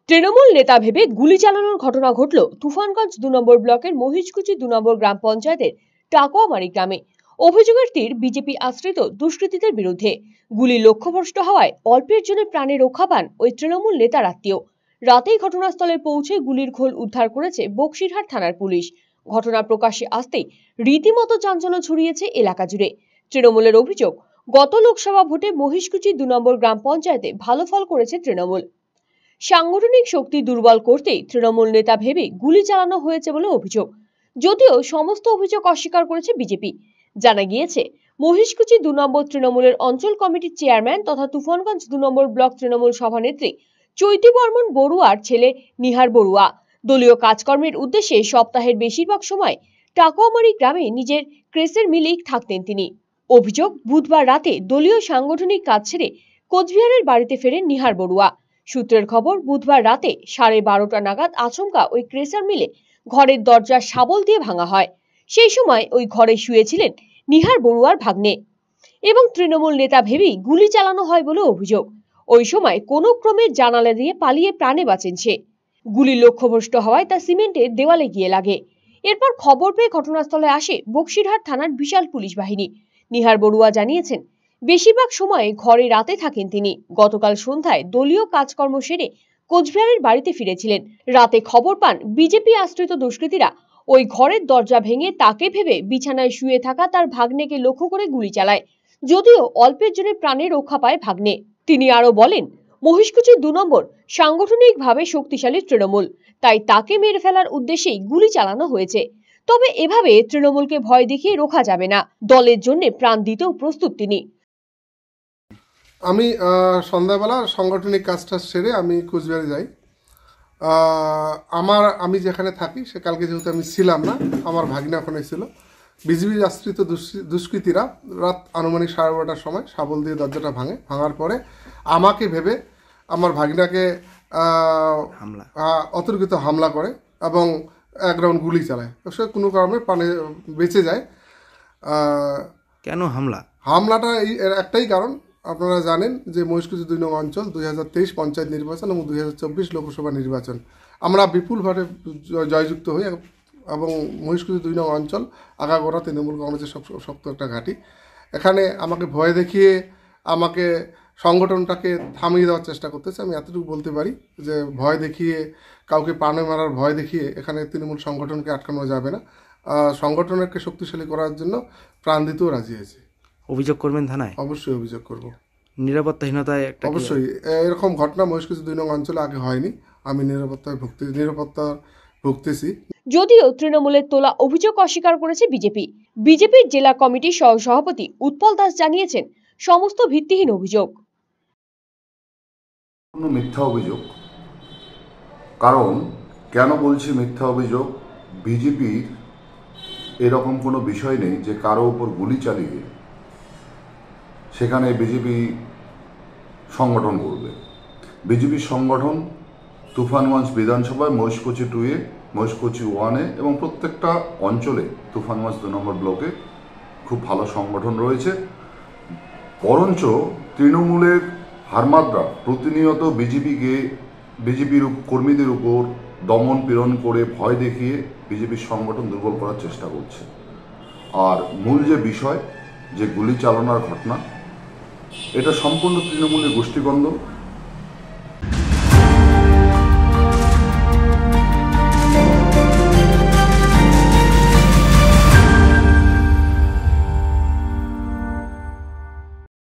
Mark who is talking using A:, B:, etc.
A: তৃণমূল নেতা ভেবে গুলি চালানোর ঘটনা ঘটল তুফানগঞ্জ 2 নম্বর ব্লকের মহিষকুচি 2 নম্বর গ্রাম পঞ্চায়েতের টাকুয়ামারি গ্রামে। অভিযোগের তীর বিজেপি আশ্রিত দুষ্কৃতীদের বিরুদ্ধে। গুলি লক্ষ্যভ্রষ্ট হওয়ায় অল্পের জন্য প্রাণে রক্ষা পান ওই তৃণমূল নেতার আত্মীয়। রাতেই ঘটনাস্থলে পৌঁছে গুলির খোল উদ্ধার করেছে বক্সিরহাট থানার পুলিশ। ঘটনা প্রকাশ্যে আসতেই রীতিমতো চাঞ্চল্য ছড়িয়েছে এলাকা জুড়ে। তৃণমূলের অভিযোগ, গত লোকসভা ভোটে মহিষকুচি 2 নম্বর গ্রাম পঞ্চায়েতে ভালো ফল করেছে তৃণমূল। সাংগঠনিক শক্তি দুর্বল করতেই তৃণমূল নেতা ভেবে গুলি চালানো হয়েছে বলে অভিযোগ। যদিও সমস্ত অভিযোগ অস্বীকার করেছে বিজেপি। জানা গিয়েছে, মহিষকুচি 2 নম্বর তৃণমূলের অঞ্চল কমিটির চেয়ারম্যান তথা তুফানগঞ্জ 2 নম্বর ব্লক তৃণমূল সভানেত্রী চৈতি বর্মন বড়ুয়ার ছেলে নিহার বড়ুয়া দলীয় কাজকর্মের উদ্দেশ্যে সপ্তাহের বেশিরভাগ সময় টাকুয়ামারি গ্রামে নিজের ক্রেসের মিলেই থাকতেন তিনি। অভিযোগ, বুধবার রাতে দলীয় সাংগঠনিক কাজ ছেড়ে কোচবিহারের বাড়িতে ফেরেন নিহার বড়ুয়া। সূত্রের খবর, বুধবার রাতে 12:30 নাগাদ আচমকা ওই ক্রেসার মিলে ঘরের দরজা শাবল দিয়ে ভাঙা হয়। সেই সময় ওই ঘরে শুয়েছিলেন নিহার বড়ুয়ার ভাগ্নে এবং তৃণমূল নেতা ভেবেই গুলি চালানো হয় বলে অভিযোগ। ওই সময় কোনো ক্রমে জানালা দিয়ে পালিয়ে প্রাণে বাঁচেন সে। গুলি লক্ষ্যভ্রষ্ট হওয়ায় তা সিমেন্টের দেওয়ালে গিয়ে লাগে। এরপর খবর পেয়ে ঘটনাস্থলে আসে বক্সিরহাট থানার বিশাল পুলিশ বাহিনী। নিহার বড়ুয়া জানিয়েছেন, বেশিরভাগ সময় ঘরে রাতে থাকেন তিনি। গতকাল সন্ধ্যায় দলীয় কাজকর্ম সেরে কোচবিহারের বাড়িতে ফিরেছিলেন। রাতে খবর পান বিজেপি আশ্রিত দুষ্কৃতীরা ওই ঘরের দরজা ভেঙে তাকে ভেবে বিছানায় শুয়ে থাকা তার ভাগ্নেকে লক্ষ্য করে গুলি চালায়। যদিও অল্পের জন্য প্রাণে রক্ষা পায় ভাগ্নে। তিনি আরো বলেন, মহিষকুচি 2 নম্বর সাংগঠনিকভাবে শক্তিশালী তৃণমূল, তাই তাকে মেরে ফেলার উদ্দেশ্যেই গুলি চালানো হয়েছে। তবে এভাবে তৃণমূলকে ভয় দেখিয়ে রোখা যাবে না। দলের জন্য প্রাণ দিতেও প্রস্তুত তিনি।
B: আমি সন্ধ্যাবেলা সাংগঠনিক কাজটা সেরে আমি কোচবিহারে যাই। আমি যেখানে থাকি সে কালকে যেহেতু আমি ছিলাম না, আমার ভাগিনা ওখানে ছিল। বিজেপি আশ্রিত দুষ্কৃতীরা রাত আনুমানিক 12:30টার সময় শাবল দিয়ে দরজাটা ভাঙার পরে আমাকে ভেবে আমার ভাগিনাকে অতর্কিত হামলা করে এবং এক রাউন্ড গুলি চালায়। সে কোনো কারণে প্রাণে বেঁচে যায়।
C: কেন
B: হামলাটা একটাই কারণ, আপনারা জানেন যে মহিষকুচি 2 নং অঞ্চল 2023 পঞ্চায়েত নির্বাচন এবং 2024 লোকসভা নির্বাচন আমরা বিপুলভাবে জয়যুক্ত হই এবং মহিষকুচি 2 নং অঞ্চল আগাগোড়া তৃণমূল কংগ্রেসের শক্ত একটা ঘাঁটি। এখানে আমাকে ভয় দেখিয়ে আমাকে সংগঠনটাকে থামিয়ে দেওয়ার চেষ্টা করতেছে। আমি এতটুকু বলতে পারি যে ভয় দেখিয়ে, কাউকে প্রাণে মারার ভয় দেখিয়ে এখানে তৃণমূল সংগঠনকে আটকানো যাবে না। সংগঠনকে শক্তিশালী করার জন্য প্রাণ দিতেও রাজি আছে।
C: অভিযোগ করবেন থানায়?
B: অবশ্যই অভিযোগ করব।
C: নিরাপত্তাহীনতায়
B: অবশ্যই এরকম ঘটনা মহিষকুচি 2 নং অঞ্চলে আগে হয়নি। আমি নিরাপত্তা ভুগতেছি।
A: যদিও তৃণমূলের তোলা অভিযোগ অস্বীকার করেছে বিজেপি। বিজেপির জেলা কমিটির সহসভাপতি উৎপল দাস জানিয়েছেন, সমস্ত ভিত্তিহীন অভিযোগ।
D: মিথ্যা অভিযোগ। কারণ কেন বলছি মিথ্যা অভিযোগ, বিজেপির এরকম কোনো বিষয় নেই যে কারো উপর গুলি চালিয়ে সেখানে বিজেপি সংগঠন করবে। বিজেপি সংগঠন তুফানগঞ্জ বিধানসভায় মহিষকুচি 2-এ, মহিষকুচি 1-এ এবং প্রত্যেকটা অঞ্চলে তুফানগঞ্জ 2 নম্বর ব্লকে খুব ভালো সংগঠন রয়েছে। বরঞ্চ তৃণমূলের হারমাদরা প্রতিনিয়ত বিজেপির কর্মীদের উপর দমন পীড়ন করে ভয় দেখিয়ে বিজেপির সংগঠন দুর্বল করার চেষ্টা করছে। আর মূল যে বিষয়, যে গুলি চালনার ঘটনা, এটা সম্পূর্ণ তৃণমূলের গোষ্ঠীদ্বন্দ্ব।